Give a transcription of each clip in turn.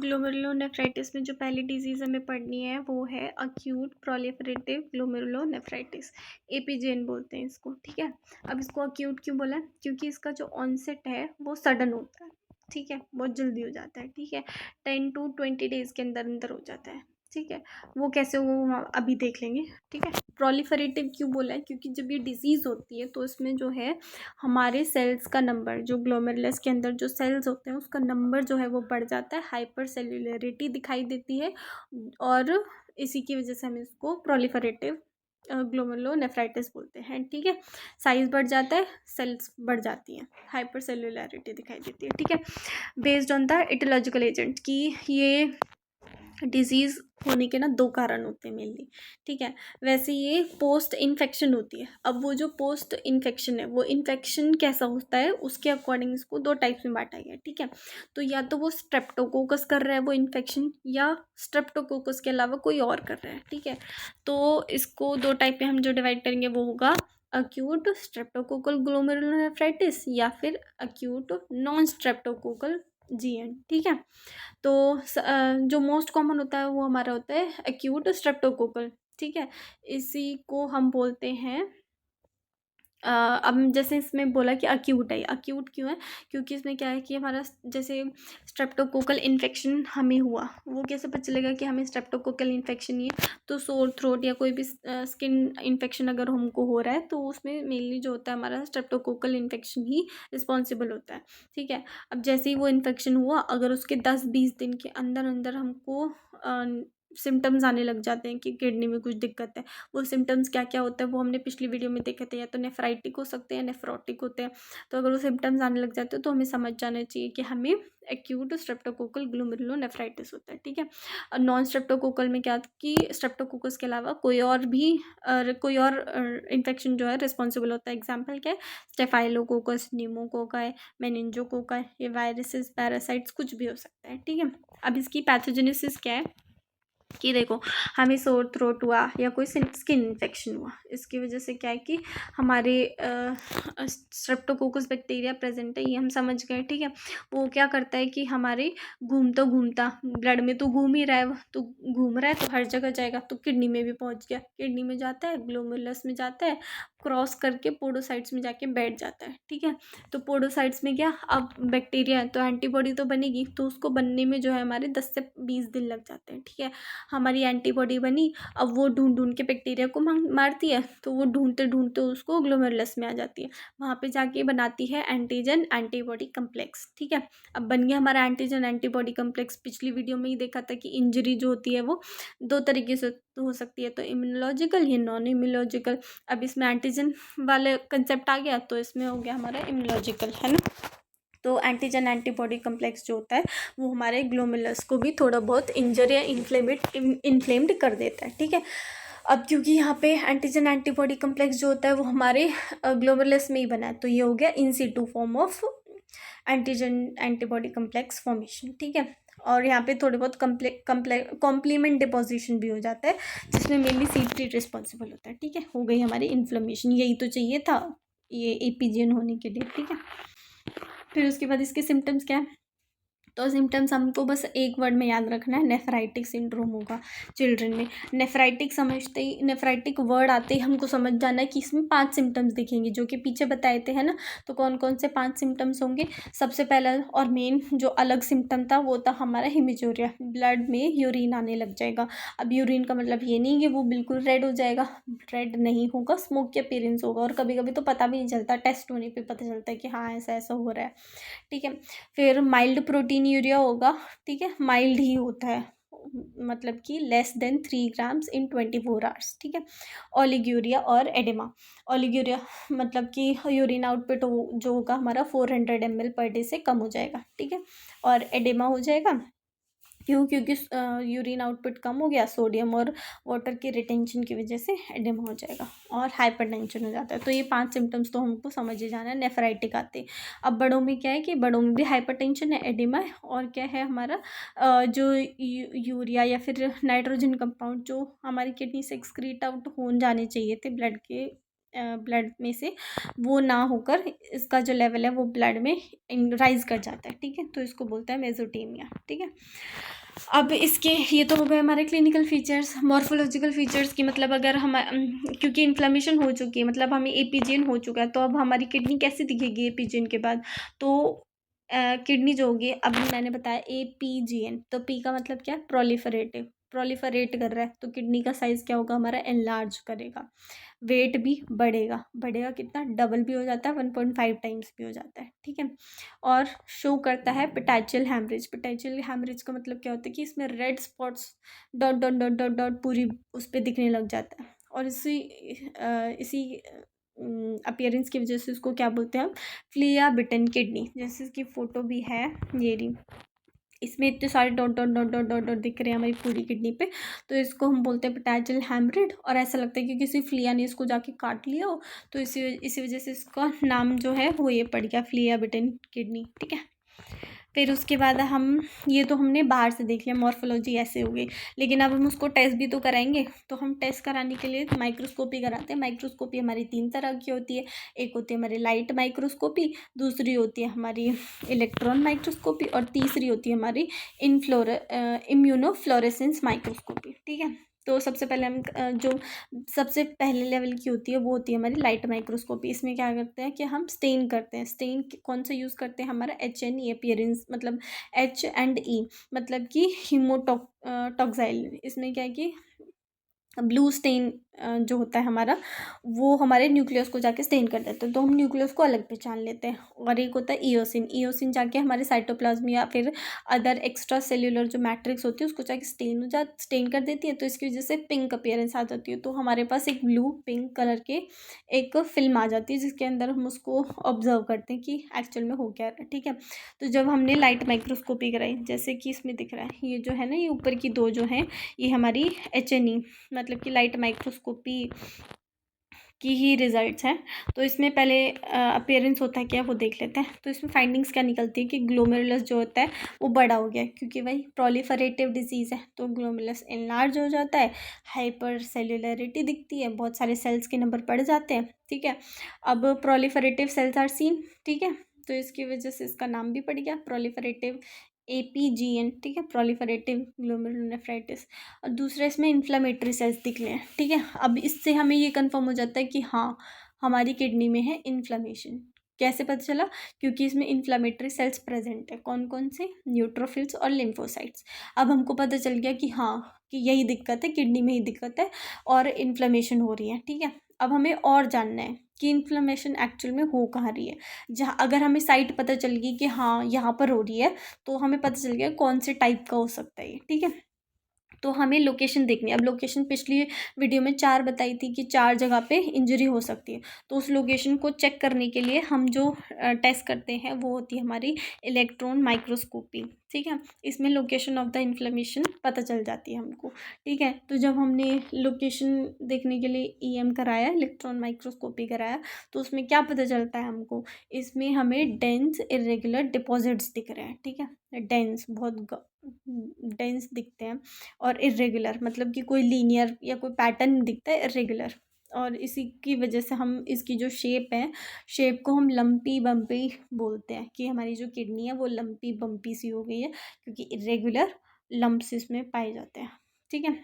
Glomerulonephritis में जो पहली डिजीज़ हमें पढ़नी है वो है अक्यूट प्रोलिफरेटिव ग्लोमेरुलोनेफ्राइटिस, एपीजीएन बोलते हैं इसको, ठीक है। अब इसको अक्यूट क्यों बोला है? क्योंकि इसका जो ऑनसेट है वो सडन होता है, ठीक है, बहुत जल्दी हो जाता है, ठीक है, 10 to 20 डेज़ के अंदर अंदर हो जाता है, ठीक है। वो कैसे वो हम अभी देख लेंगे, ठीक है। प्रोलिफरेटिव क्यों बोला है? क्योंकि जब ये डिजीज़ होती है तो इसमें जो है हमारे सेल्स का नंबर, जो ग्लोमेरुलस के अंदर जो सेल्स होते हैं उसका नंबर जो है वो बढ़ जाता है, हाइपर सेल्युलरिटी दिखाई देती है, और इसी की वजह से हम इसको प्रोलिफरेटिव ग्लोमेरुलोनेफ्राइटिस बोलते हैं, ठीक है। साइज बढ़ जाता है, सेल्स बढ़ जाती हैं, हाइपर सेल्युलरिटी दिखाई देती है, ठीक है। Based on the aetiological agent की ये डिजीज़ होने के ना 2 कारण होते हैं मेनली, ठीक है। वैसे ये पोस्ट इन्फेक्शन होती है। अब वो जो पोस्ट इन्फेक्शन है वो इन्फेक्शन कैसा होता है उसके अकॉर्डिंग इसको 2 टाइप्स में बांटा गया है, ठीक है। तो या तो वो स्ट्रेप्टोकोकस कर रहा है वो इन्फेक्शन, या स्ट्रेप्टोकोकस के अलावा कोई और कर रहा है, ठीक है। तो इसको 2 टाइप में हम जो डिवाइड करेंगे वो होगा अक्यूट स्ट्रेप्टोकोकल ग्लोमेरुलोनेफ्राइटिस या फिर अक्यूट नॉन स्ट्रेप्टोकोकल जीएन, ठीक है। तो जो मोस्ट कॉमन होता है वो हमारा होता है एक्यूट स्ट्रेप्टोकोकल, ठीक है। इसी को हम बोलते हैं अब जैसे इसमें बोला कि अक्यूट है, अक्यूट क्यों है? क्योंकि इसमें क्या है कि हमारा जैसे स्ट्रेप्टोकोकल इन्फेक्शन हमें हुआ, वो कैसे पता चलेगा कि हमें स्ट्रेप्टोकोकल इन्फेक्शन ही है? तो सोर थ्रोट या कोई भी स्किन इन्फेक्शन अगर हमको हो रहा है तो उसमें मेनली जो होता है हमारा स्ट्रेप्टोकोकल इन्फेक्शन ही रिस्पॉन्सिबल होता है, ठीक है। अब जैसे ही वो इन्फेक्शन हुआ, अगर उसके 10-20 दिन के अंदर अंदर हमको सिम्टम्स आने लग जाते हैं कि किडनी में कुछ दिक्कत है, वो सिम्टम्स क्या क्या होता है वो हमने पिछली वीडियो में देखे थे, या तो नेफ्राइटिक हो सकते हैं, नेफ्रोटिक होते हैं। तो अगर वो सिम्टम्स आने लग जाते हैं तो हमें समझ जाना चाहिए कि हमें एक्यूट स्ट्रेप्टोकोकल ग्लोमेरुलोनेफ्राइटिस होता है, ठीक है। और नॉन स्ट्रेप्टोकोकल में क्या कि स्ट्रेप्टोकोकस के अलावा कोई और भी कोई और इन्फेक्शन जो है रिस्पॉन्सिबल होता है। एग्जाम्पल क्या है? स्टेफाइलोकोकस, न्यूमोकोकाई, मेनिंजोकोकाई, ये वायरसेस, पैरासाइट्स कुछ भी हो सकता है, ठीक है। अब इसकी पैथोजेनेसिस क्या है कि देखो, हमें सोर थ्रोट हुआ या कोई स्किन इन्फेक्शन हुआ, इसकी वजह से क्या है कि हमारे स्ट्रेप्टोकोकस बैक्टीरिया प्रेजेंट है, ये हम समझ गए, ठीक है। वो क्या करता है कि हमारे घूमता घूमता ब्लड में तो घूम ही रहा है, वो तो घूम रहा है तो हर जगह जाएगा, तो किडनी में भी पहुंच गया, किडनी में जाता है, ग्लोमेरुलस में जाता है, क्रॉस करके पोडोसाइट्स में जाके बैठ जाता है, ठीक है। तो पोडोसाइट्स में क्या, अब बैक्टीरिया है तो एंटीबॉडी तो बनेगी, तो उसको बनने में जो है हमारे 10 से 20 दिन लग जाते हैं, ठीक है। हमारी एंटीबॉडी बनी, अब वो ढूंढ ढूंढ के बैक्टीरिया को मारती है, तो वो ढूंढते ढूंढते उसको ग्लोमेरुलस में आ जाती है, वहाँ पे जाके बनाती है एंटीजन एंटीबॉडी कम्प्लेक्स, ठीक है। अब बन गया हमारा एंटीजन एंटीबॉडी कम्प्लेक्स। पिछली वीडियो में ही देखा था कि इंजरी जो होती है वो 2 तरीके से हो सकती है, तो इम्यूनोलॉजिकल या नॉन इम्यूनोलॉजिकल। अब इसमें एंटीजन वाले कंसेप्ट आ गया तो इसमें हो गया हमारा इम्यूनोलॉजिकल, है ना। तो एंटीजन एंटीबॉडी कम्प्लेक्स जो होता है वो हमारे ग्लोमेरुलस को भी थोड़ा बहुत इंजर या इन्फ्लेम्ड कर देता है, ठीक है। अब क्योंकि यहाँ पे एंटीजन एंटीबॉडी कम्प्लेक्स जो होता है वो हमारे ग्लोमेरुलस में ही बना है, तो ये हो गया in situ form of antigen antibody complex formation, ठीक है। और यहाँ पे थोड़े बहुत कॉम्प्लीमेंट डिपोजिशन भी हो जाता है, जिसमें मेनली CD3 रिस्पॉन्सिबल होता है, ठीक है। हो गई हमारी इन्फ्लेमेशन, यही तो चाहिए था ये एपीजीएन होने के लिए, ठीक है। फिर उसके बाद इसके सिम्टम्स क्या है? तो सिम्टम्स हमको बस एक वर्ड में याद रखना है, नेफ्राइटिक सिंड्रोम होगा चिल्ड्रन में। नेफ्राइटिक समझते ही, नेफ्राइटिक वर्ड आते ही हमको समझ जाना है कि इसमें 5 सिम्टम्स दिखेंगे, जो कि पीछे बताए थे, है ना। तो कौन कौन से 5 सिम्टम्स होंगे? सबसे पहला और मेन जो अलग सिम्टम था वो था हमारा हिमेजोरिया, ब्लड में यूरिन आने लग जाएगा। अब यूरिन का मतलब ये नहीं कि वो बिल्कुल रेड हो जाएगा, रेड नहीं होगा, स्मोक की अपीयरेंस होगा, और कभी कभी तो पता भी नहीं चलता, टेस्ट होने पर पता चलता है कि हाँ ऐसा ऐसा हो रहा है, ठीक है। फिर माइल्ड प्रोटीन यूरिया होगा, ठीक है, माइल्ड ही होता है, मतलब कि लेस देन 3 ग्राम्स इन 24 आवर्स, ठीक है। ओलिग्यूरिया और एडेमा। ओलिग्यूरिया मतलब कि यूरिन आउटपुट जो होगा हमारा 400 ml पर डे से कम हो जाएगा, ठीक है। और एडेमा हो जाएगा क्यों? क्योंकि यूरिन आउटपुट कम हो गया, सोडियम और वाटर की रिटेंशन की वजह से एडेमा हो जाएगा, और हाइपरटेंशन हो जाता है। तो ये 5 सिम्टम्स तो हमको समझ ही जाना है, नेफ्राइटिक आते। अब बड़ों में क्या है कि बड़ों में भी हाइपरटेंशन है, एडेमा है, और क्या है हमारा जो यूरिया या फिर नाइट्रोजन कंपाउंड जो हमारी किडनी से एक्सक्रीट आउट हो जाने चाहिए थे ब्लड के ब्लड में से वो ना होकर इसका जो लेवल है वो ब्लड में राइज कर जाता है, ठीक है। तो इसको बोलते हैं मेसोटेमिया, ठीक है। अब इसके ये तो हो गए हमारे क्लिनिकल फीचर्स। मॉर्फोलॉजिकल फीचर्स की मतलब अगर हम क्योंकि इन्फ्लेमेशन हो चुकी है, मतलब हमें एपीजीएन हो चुका है, तो अब हमारी किडनी कैसी दिखेगी एपीजीएन के बाद? तो किडनी जो होगी, अब मैंने बताया एपीजीएन, तो पी का मतलब क्या है? प्रोलिफरेटिव, प्रोलिफरेट कर रहा है, तो किडनी का साइज क्या होगा हमारा? एनलार्ज करेगा। वेट भी बढ़ेगा, बढ़ेगा कितना? डबल भी हो जाता है, 1.5 टाइम्स भी हो जाता है, ठीक है। और शो करता है पेटाइचियल हैमरेज। पेटाइचियल हैमरेज का मतलब क्या होता है कि इसमें red spots dot dot dot dot dot पूरी उस पर दिखने लग जाता है, और इसी अपीयरेंस की वजह से उसको क्या बोलते हैं हम? फ्लिया बिटन किडनी। जैसे इसकी फ़ोटो भी है ये रही, इसमें इतने सारे dot dot dot dot dot dot दिख रहे हैं हमारी पूरी किडनी पे, तो इसको हम बोलते हैं पेटाइचियल हैमरेज। और ऐसा लगता है कि किसी फ्लिया ने इसको जाके काट लिया हो, तो इसी वजह से इसका नाम जो है वो ये पड़ गया, फ्लिया बिटन किडनी, ठीक है। फिर उसके बाद हम, ये तो हमने बाहर से देख लिया, मॉर्फोलॉजी ऐसे हो गई। लेकिन अब हम उसको टेस्ट भी तो कराएंगे, तो हम टेस्ट कराने के लिए माइक्रोस्कोपी कराते हैं। माइक्रोस्कोपी हमारी 3 तरह की होती है। एक होती है हमारी लाइट माइक्रोस्कोपी, दूसरी होती है हमारी इलेक्ट्रॉन माइक्रोस्कोपी, और तीसरी होती है हमारी इम्यूनोफ्लोरेसेंस माइक्रोस्कोपी, ठीक है। तो सबसे पहले हम जो सबसे पहले लेवल की होती है वो होती है हमारी लाइट माइक्रोस्कोपी। इसमें क्या करते हैं कि हम स्टेन करते हैं। स्टेन कौन सा यूज़ करते हैं? हमारा HNE अपीयरेंस, मतलब H&E, मतलब कि हीमोटॉक्साइल। इसमें क्या है कि ब्लू स्टेन जो होता है हमारा, वो हमारे न्यूक्लियस को जाके स्टेन कर देता है, तो हम न्यूक्लियस को अलग पहचान लेते हैं। और एक होता है ईओसिन। ईओसिन जाके हमारे साइटोप्लाज्म या फिर अदर एक्स्ट्रा सेल्यूलर जो मैट्रिक्स होती है उसको जाके स्टेन कर देती है, तो इसकी वजह से पिंक अपीयरेंस आ जाती है। तो हमारे पास एक ब्लू पिंक कलर के एक फिल्म आ जाती है, जिसके अंदर हम उसको ऑब्जर्व करते हैं कि एक्चुअल में हो क्या रहा है, ठीक है। तो जब हमने लाइट माइक्रोस्कोपी कराई, जैसे कि इसमें दिख रहा है, ये जो है ना, ये ऊपर की दो जो हैं, ये हमारी HNE मतलब कि लाइट माइक्रोस्कोपी की ही रिजल्ट्स हैं। तो इसमें पहले अपीयरेंस होता है क्या, वो देख लेते हैं। तो इसमें फाइंडिंग्स क्या निकलती है कि ग्लोमेरुलस जो होता है वो बड़ा हो गया है, क्योंकि वही प्रोलिफरेटिव डिजीज़ है, तो ग्लोमेरुलस एनलार्ज हो जाता है, हाइपर सेल्युलरिटी दिखती है, बहुत सारे सेल्स के नंबर बढ़ जाते हैं, ठीक है। अब प्रोलिफरेटिव सेल्स आर सीन, ठीक है, तो इसकी वजह से इसका नाम भी पड़ गया प्रोलिफरेटिव APGN, ठीक है, प्रोलिफरेटिव ग्लोमेरुलोनेफ्राइटिस। और दूसरा इसमें इन्फ्लामेटरी सेल्स दिख रहे हैं, ठीक है। अब इससे हमें ये कंफर्म हो जाता है कि हाँ, हमारी किडनी में है इन्फ्लामेशन। कैसे पता चला? क्योंकि इसमें इन्फ्लामेटरी सेल्स प्रेजेंट है। कौन कौन से? न्यूट्रोफिल्स और लिम्फोसाइट्स। अब हमको पता चल गया कि हाँ, कि यही दिक्कत है, किडनी में ही दिक्कत है और इन्फ्लामेशन हो रही है, ठीक है। अब हमें और जानना है कि इन्फ्लामेशन एक्चुअल में हो कहाँ रही है। जहाँ अगर हमें साइट पता चल गई कि हाँ यहाँ पर हो रही है, तो हमें पता चल गया कौन से टाइप का हो सकता है ये, ठीक है। तो हमें लोकेशन देखनी है। अब लोकेशन पिछली वीडियो में 4 बताई थी कि 4 जगह पे इंजरी हो सकती है, तो उस लोकेशन को चेक करने के लिए हम जो टेस्ट करते हैं वो होती है हमारी इलेक्ट्रॉन माइक्रोस्कोपी, ठीक है। इसमें लोकेशन ऑफ द इन्फ्लेमेशन पता चल जाती है हमको, ठीक है। तो जब हमने लोकेशन देखने के लिए EM कराया, इलेक्ट्रॉन माइक्रोस्कोपी कराया, तो उसमें क्या पता चलता है हमको? इसमें हमें डेंस इरेगुलर डिपॉजिट्स दिख रहे हैं, ठीक है। डेंस, बहुत डेंस दिखते हैं, और इर्रेगुलर मतलब कि कोई लीनियर या कोई पैटर्न नहीं दिखता है, इर्रेगुलर। और इसी की वजह से हम इसकी जो शेप है, शेप को हम लंपी बम्पी बोलते हैं, कि हमारी जो किडनी है वो लंपी बम्पी सी हो गई है, क्योंकि इर्रेगुलर लम्प्स इसमें पाए जाते हैं, ठीक है।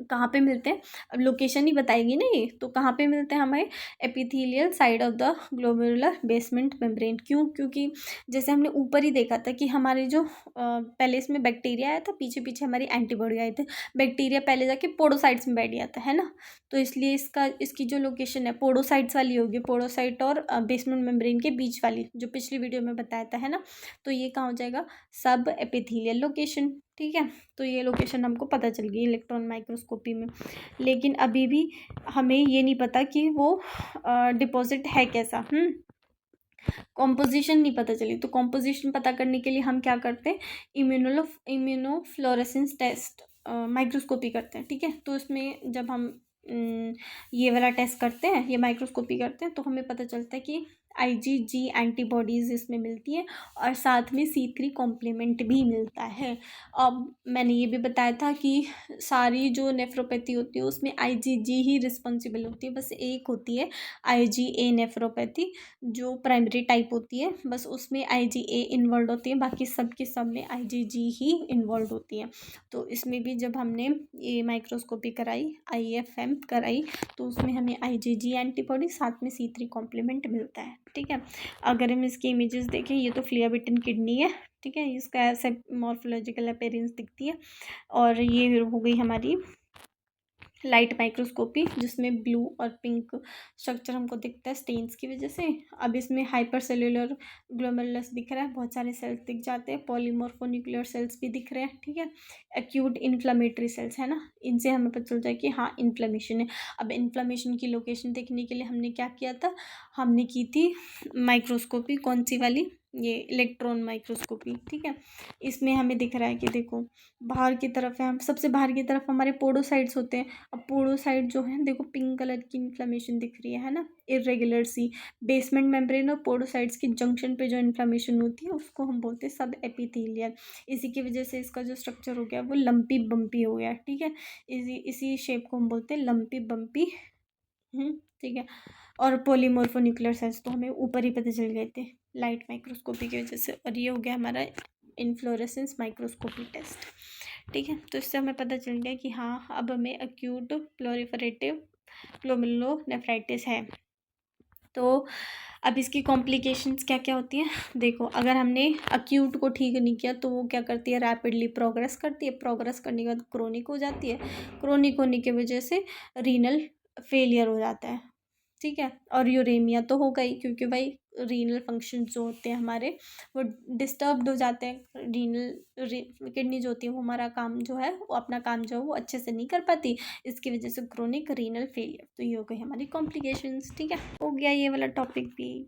कहाँ पे मिलते हैं? अब लोकेशन ही बताएगी ना ये, तो कहाँ पे मिलते हैं हमें? Epithelial side of the glomerular basement membrane. क्यों? क्योंकि जैसे हमने ऊपर ही देखा था कि हमारे जो पहले इसमें बैक्टीरिया आया था, पीछे पीछे हमारी एंटीबॉडी आए थे। बैक्टीरिया पहले जाके पोडोसाइट्स में बैठ गया था, है ना। तो इसलिए इसकी जो लोकेशन है पोडोसाइट्स वाली होगी, पोडोसाइट और बेसमेंट मेम्ब्रेन के बीच वाली, जो पिछली वीडियो में बताया था, है ना। तो ये कहाँ हो जाएगा? सब एपिथेलियल लोकेशन, ठीक है। तो ये लोकेशन हमको पता चल गई इलेक्ट्रॉन माइक्रोस्कोपी में। लेकिन अभी भी हमें ये नहीं पता कि वो डिपॉजिट है कैसा, कॉम्पोजिशन नहीं पता चली। तो कॉम्पोजिशन पता करने के लिए हम क्या करते हैं? इम्यूनोफ्लोरेसेंस टेस्ट माइक्रोस्कोपी करते हैं, ठीक है। तो उसमें जब हम ये वाला टेस्ट करते हैं, ये माइक्रोस्कोपी करते हैं, तो हमें पता चलता है कि IgG एंटीबॉडीज़ इसमें मिलती हैं और साथ में C3 कॉम्प्लीमेंट भी मिलता है। अब मैंने ये भी बताया था कि सारी जो नेफ्रोपैथी होती है उसमें IgG ही रिस्पॉन्सिबल होती है, बस एक होती है IgA नेफ्रोपैथी जो प्राइमरी टाइप होती है, बस उसमें IgA इन्वॉल्व होती है, बाकी सब के सब में IgG ही इन्वॉल्व होती है। तो इसमें भी जब हमने ये माइक्रोस्कोपी कराई, IFM कराई, तो उसमें हमें IgG एंटीबॉडी साथ में C3 कॉम्प्लीमेंट मिलता है। ठीक है, अगर हम इसकी इमेजेस देखें, ये तो फ्लियाबिटन किडनी है। ठीक है, इसका ऐसे मॉर्फोलॉजिकल अपीयरेंस दिखती है। और ये हो गई हमारी लाइट माइक्रोस्कोपी जिसमें ब्लू और पिंक स्ट्रक्चर हमको दिखता है स्टेन्स की वजह से। अब इसमें हाइपर सेल्यूलर ग्लोमेरुलस दिख रहा है, बहुत सारे सेल्स दिख जाते हैं, पॉलीमॉर्फोन्यूक्लियर सेल्स भी दिख रहे हैं। ठीक है, एक्यूट इन्फ्लेमेटरी सेल्स है ना, इनसे हमें पता चलता है कि हाँ इन्फ्लेमेशन है। अब इन्फ्लेमेशन की लोकेशन देखने के लिए हमने क्या किया था, हमने की थी माइक्रोस्कोपी, कौन सी वाली, ये इलेक्ट्रॉन माइक्रोस्कोपी। ठीक है, इसमें हमें दिख रहा है कि देखो बाहर की तरफ है, हम सबसे बाहर की तरफ हमारे पोडोसाइट्स होते हैं। अब पोडोसाइट जो है देखो पिंक कलर की इन्फ्लेमेशन दिख रही है ना, इरेगुलर सी। बेसमेंट मेम्ब्रेन और पोडोसाइट्स की जंक्शन पे जो इन्फ्लेमेशन होती है उसको हम बोलते हैं सब एपिथेलियल। इसी की वजह से इसका जो स्ट्रक्चर हो गया वो लंपी बम्पी हो गया। ठीक है, इसी शेप को हम बोलते हैं लंपी बम्पी। ठीक है, और पॉलीमॉर्फोन्यूक्लियर सेल्स तो हमें ऊपर ही पता चल गए थे लाइट माइक्रोस्कोपी की वजह से। और ये हो गया हमारा इन्फ्लोरेसेंस माइक्रोस्कोपी टेस्ट। ठीक है, तो इससे हमें पता चल गया कि हाँ अब हमें एक्यूट प्लोरिफरेटिव ग्लोमेरुलोनेफ्राइटिस है। तो अब इसकी कॉम्प्लिकेशंस क्या क्या होती हैं, देखो अगर हमने अक्यूट को ठीक नहीं किया तो वो क्या करती है, रैपिडली प्रोग्रेस करती है, प्रोग्रेस करने के बाद क्रोनिक हो जाती है, क्रोनिक होने की वजह से रीनल फेलियर हो जाता है। ठीक है, और यूरेमिया तो हो गई क्योंकि भाई रीनल फंक्शन जो होते हैं हमारे वो डिस्टर्ब्ड हो जाते हैं। किडनी जो होती है वो हमारा काम जो है वो अपना काम जो है वो अच्छे से नहीं कर पाती, इसकी वजह से क्रोनिक रीनल फेलियर। तो ये हो गई हमारी कॉम्प्लिकेशंस। ठीक है, हो गया ये वाला टॉपिक भी।